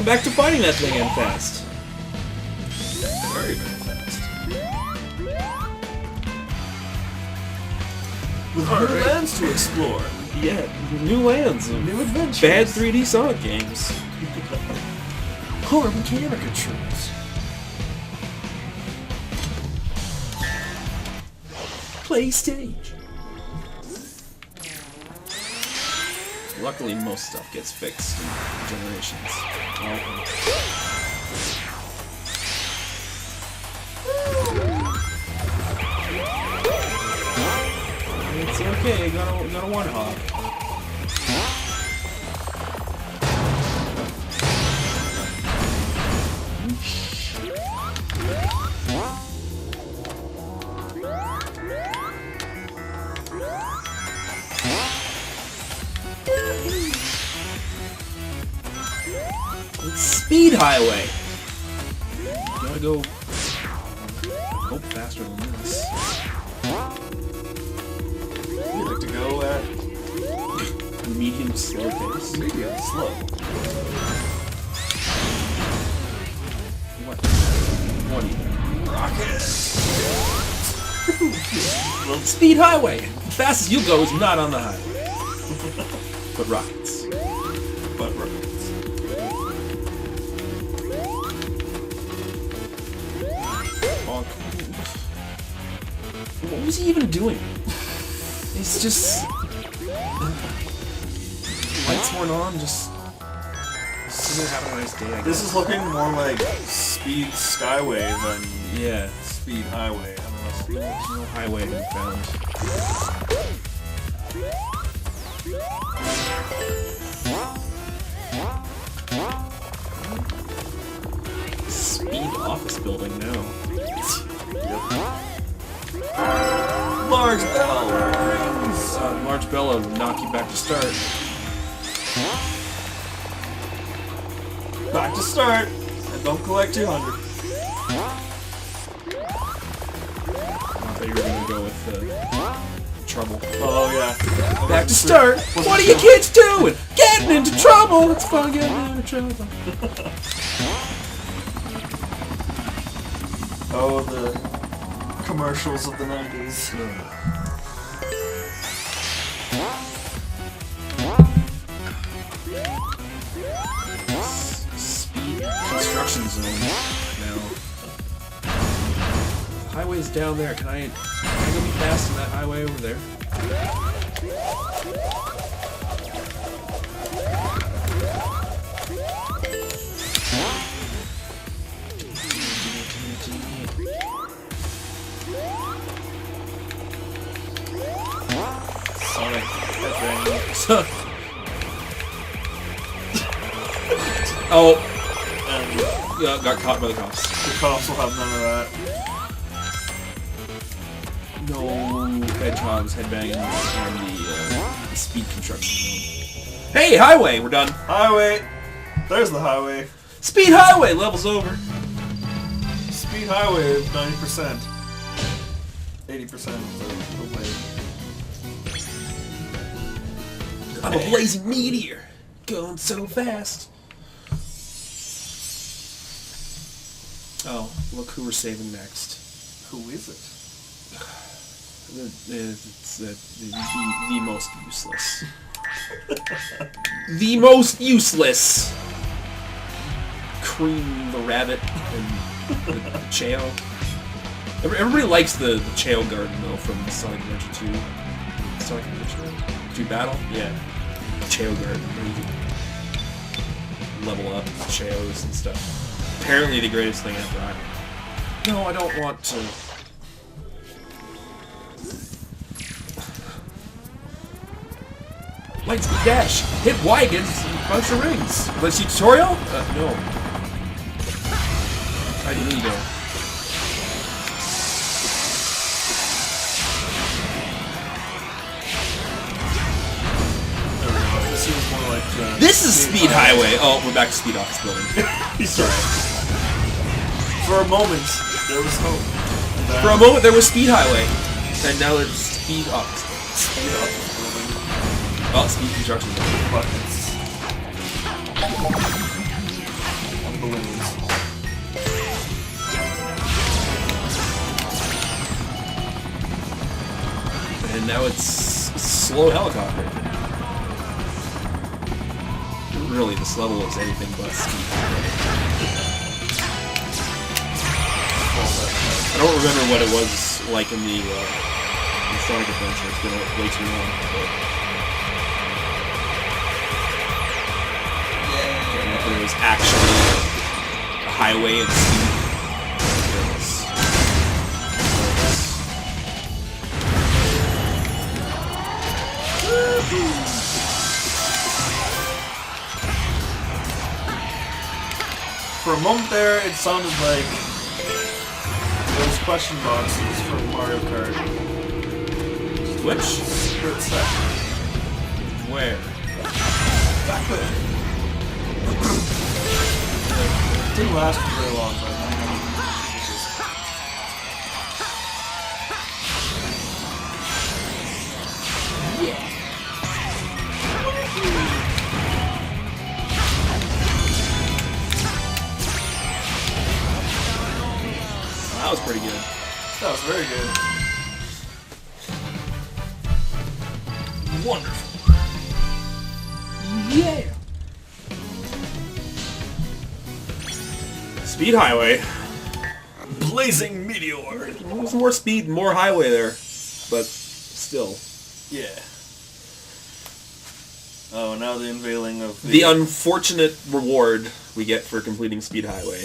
Welcome back to fighting that thing and fast. Very, very fast. With new lands to explore. Yeah, new lands. New adventures. Bad 3D Sonic games. Horrible caricatures. Play stage. Luckily, most stuff gets fixed in Generations. It's okay, you got a one-hop. Speed highway. Gotta go. Hope faster than this. You like to go at Medium slow pace. medium slow. What even? Rocket. Speed highway. The fastest you go is not on the highway, but rockets. But rockets. What was he even doing? He's just... Lights weren't on, just... Still having a nice day, I guess. This is looking more like Speed Skyway than Yeah. Speed Highway. I don't know. There's no highway to be found. Speed office building now. Large bell. Large bell will knock you back to start. Back to start. And don't collect 200. I thought you were gonna go with trouble. Oh yeah. Back to start. What are you kids doing? Getting into trouble. It's fun getting into trouble. Oh, the commercials of the 90s. Speed construction zone now. The highway's down there. Can I go be fast in that highway over there? Sonic. Oh, And yeah, got caught by the cops. the cops will have none of that. No hedgehogs headbanging on the speed construction zone. Hey, highway, we're done. Highway. There's the highway. Speed highway, level's over. Speed highway 90%. 80% away. I'm a blazing meteor, going so fast. Oh, look who we're saving next. Who is it? It's the most useless. The most useless! Cream the rabbit and the Chao. Everybody likes the Chao garden though from Sonic Adventure 2. Sonic Adventure 2 Battle? Yeah. Chao garden where you can level up Chaos and stuff. Apparently the greatest thing ever. No, I don't want to. Lightspeed dash! Hit Y against a bunch of rings! Let's see tutorial? No. I need to. This seems more like This is Speed Highway! Oh, we're back to Speed Office Building. He's right. For a moment, there was hope. For a moment there was Speed Highway. And now there's Speed Office Building. Speed Office Building. Oh, Speed Construction Building. Buckets. balloons. And now it's slow helicopter. Really, this level is anything but speed. I don't remember what it was like in the Sonic Adventure. It's been way too long. But yeah, there was actually a highway and speed. For a moment there, it sounded like those question boxes from Mario Kart. Which? Split second. Where? Back there. It didn't last for very long, but that was pretty good. that was very good. Wonderful. Yeah. Speed highway. Blazing meteor. There was more speed, more highway there, but still. Yeah. Oh, now the unveiling of The unfortunate reward we get for completing Speed Highway.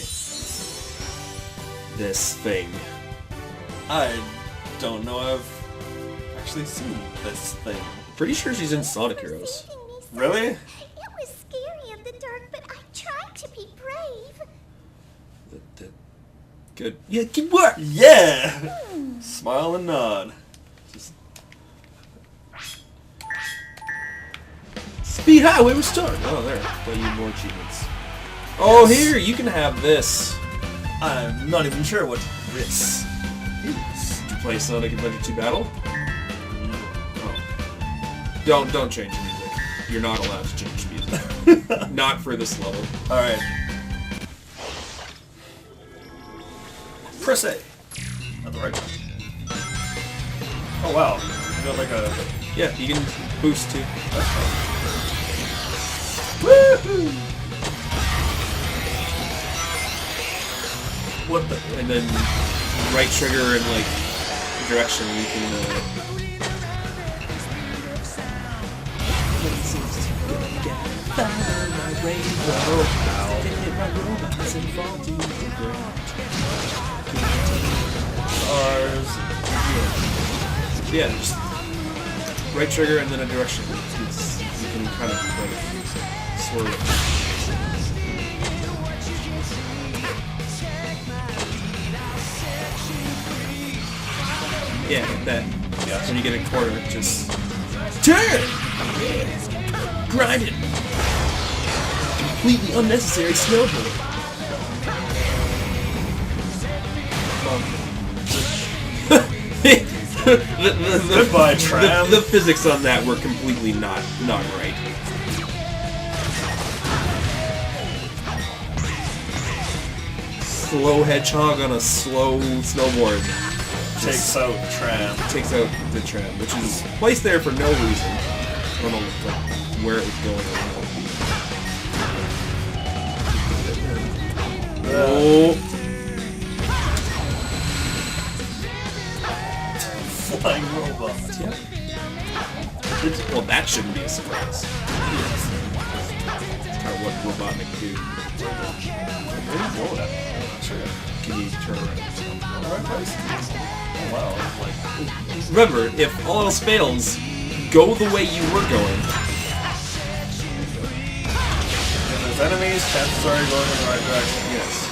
This thing. I don't know I've actually seen this thing. Pretty sure she's in Sonic Heroes. Really? It was scary in the dark, but I tried to be brave. Good. Yeah, good work! Yeah! Smile and nod. Just Speed Highway restored! Oh, there. Play you more achievements. Oh, Yes. here, you can have this. I'm not even sure what this is. Did you play Sonic Adventure 2 Battle? Oh. Don't change the music. You're not allowed to change music. Not for this level. Alright. Press A. At the right time. Oh wow. You got like a... Yeah, you can boost too. That's fun. Woohoo! What the... And then right trigger and like direction you can yeah, just right trigger and then a direction. You can kind of like swerve. Yeah, like that. Yeah. When you get a corner, just turn! Grind it! Completely unnecessary snowboard. Goodbye, tram. The physics on that were completely not right. Slow hedgehog on a slow snowboard. Takes out tram. Takes out the tram, which is placed there for no reason. I don't know like, where it was going or Oh. Flying robot. Yeah. Well, that shouldn't be a surprise. It's kind of what Robotnik do. Where are you going at? Sure. Can you turn around? Alright, guys. Oh wow. Like... Remember, if all else fails, go the way you were going. If there's enemies, chances are you're going in the right direction. Yes.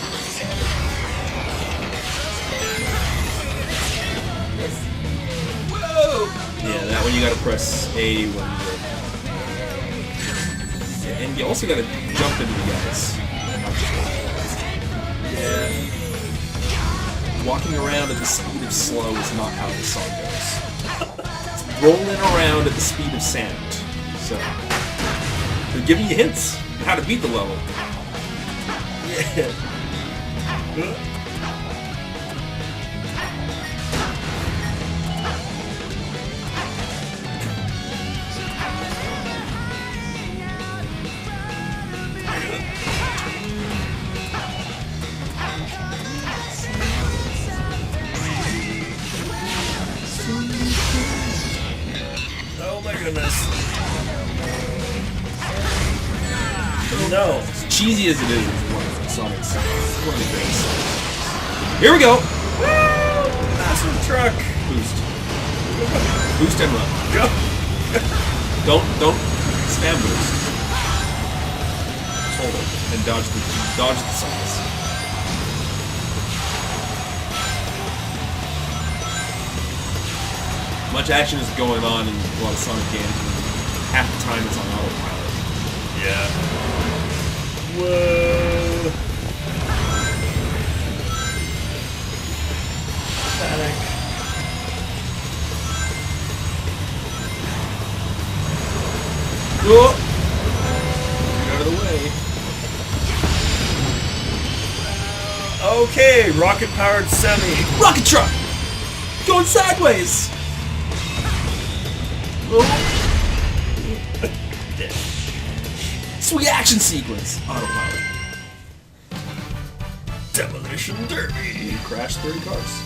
Yeah, that one you gotta press A when you're... And you also gotta jump into the guys. Yeah. Walking around at the speed of slow is not how this song goes. It's rolling around at the speed of sound. So, they're giving you hints on how to beat the level. Yeah. Oh my goodness. No. As cheesy as it is, it's one of Sonic's one of the greatest songs. Here we go! Massive truck. Boost. Boost and run. Go. Don't spam boost. Just hold it and dodge the songs. Much action is going on in a lot of Sonic games, and half the time it's on autopilot. Yeah. Whoa. Panic. Whoa! Get out of the way. Okay, rocket-powered semi. Rocket truck! Going sideways! Sweet action sequence! Autopilot. Demolition Derby. You crashed 30 cars.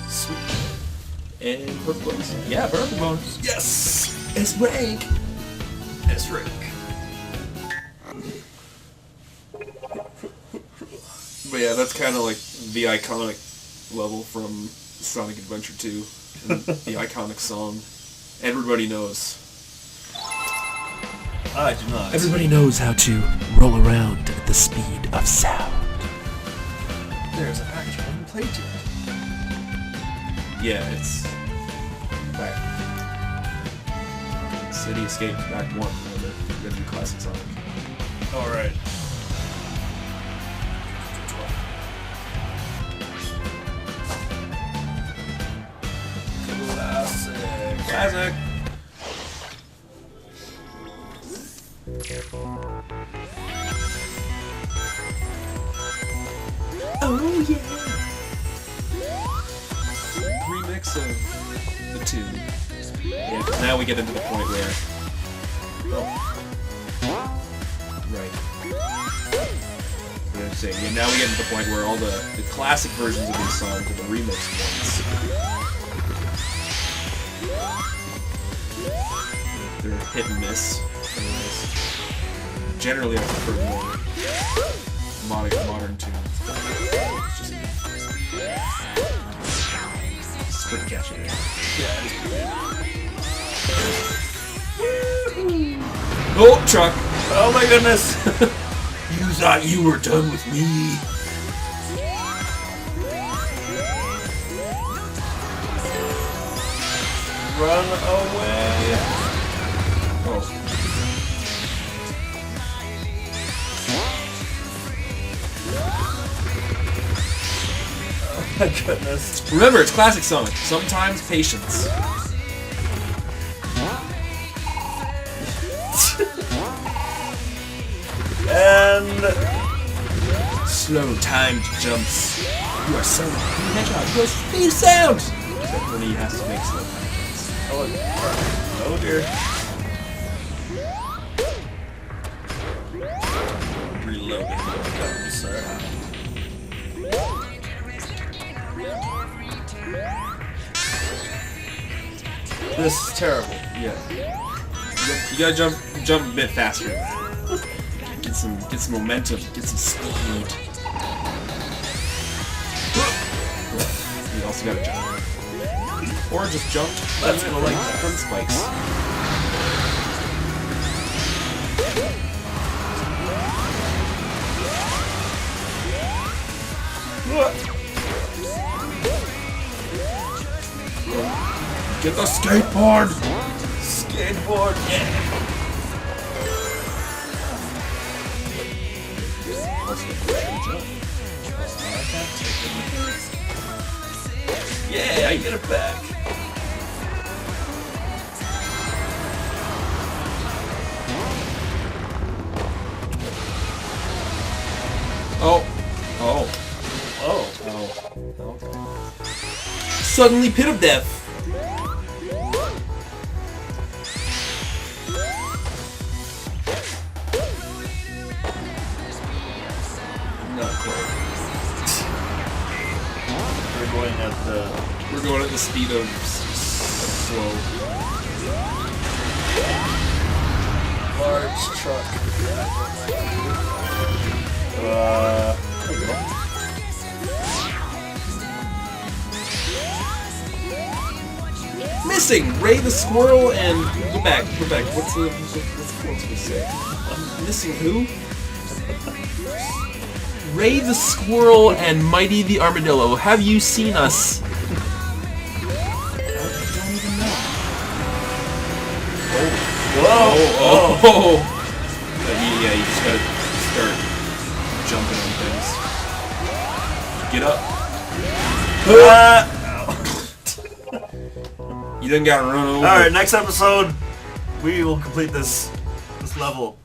Sweet. And perfect bonus. Yeah, perfect bonus. Yes! It's rank! It's rank. But yeah, that's kind of like the iconic level from Sonic Adventure 2. And the iconic song. Everybody knows. I do not. Everybody knows how to roll around at the speed of sound. There's an actor who played it. Yeah, it's back. City Escape back 1. The new classic Sonic. Alright. Classic. Oh yeah! Remix of the tune. Yeah, 'cause now we get into the point where... Oh. Right. Yeah, I'm saying, yeah, now we get into the point where all the classic versions of these songs are the remix ones. They're hit and miss. Generally, I prefer more modern tunes. It's just it's pretty catchy. Yeah, it's pretty. Oh, truck! Oh my goodness! You thought you were done with me? Run away! Oh. Oh my goodness. Remember, it's classic Sonic. Sometimes patience. And Slow timed jumps. You are Sonic. You hedgehog. You are speed sound. Except when he has to make slow time jumps. oh dear. Reloading the gun, sir. This is terrible. Yeah. You gotta jump a bit faster. Get some momentum. Get some speed. You also gotta jump. Or just jump. Let's go like that. From spikes. Get the skateboard! Skateboard, yeah. Yeah, I get it back. Oh, Suddenly Pit of Death. Not quite. We're going at the speed of slow. large truck. There we go. Missing Ray the Squirrel and go back. What's the supposed to say? Missing who? Ray the Squirrel and Mighty the Armadillo, have you seen us? I don't even know. Oh. Yeah, you just gotta start jumping on things. Get up. You done gotta run over. Alright, next episode, we will complete this level.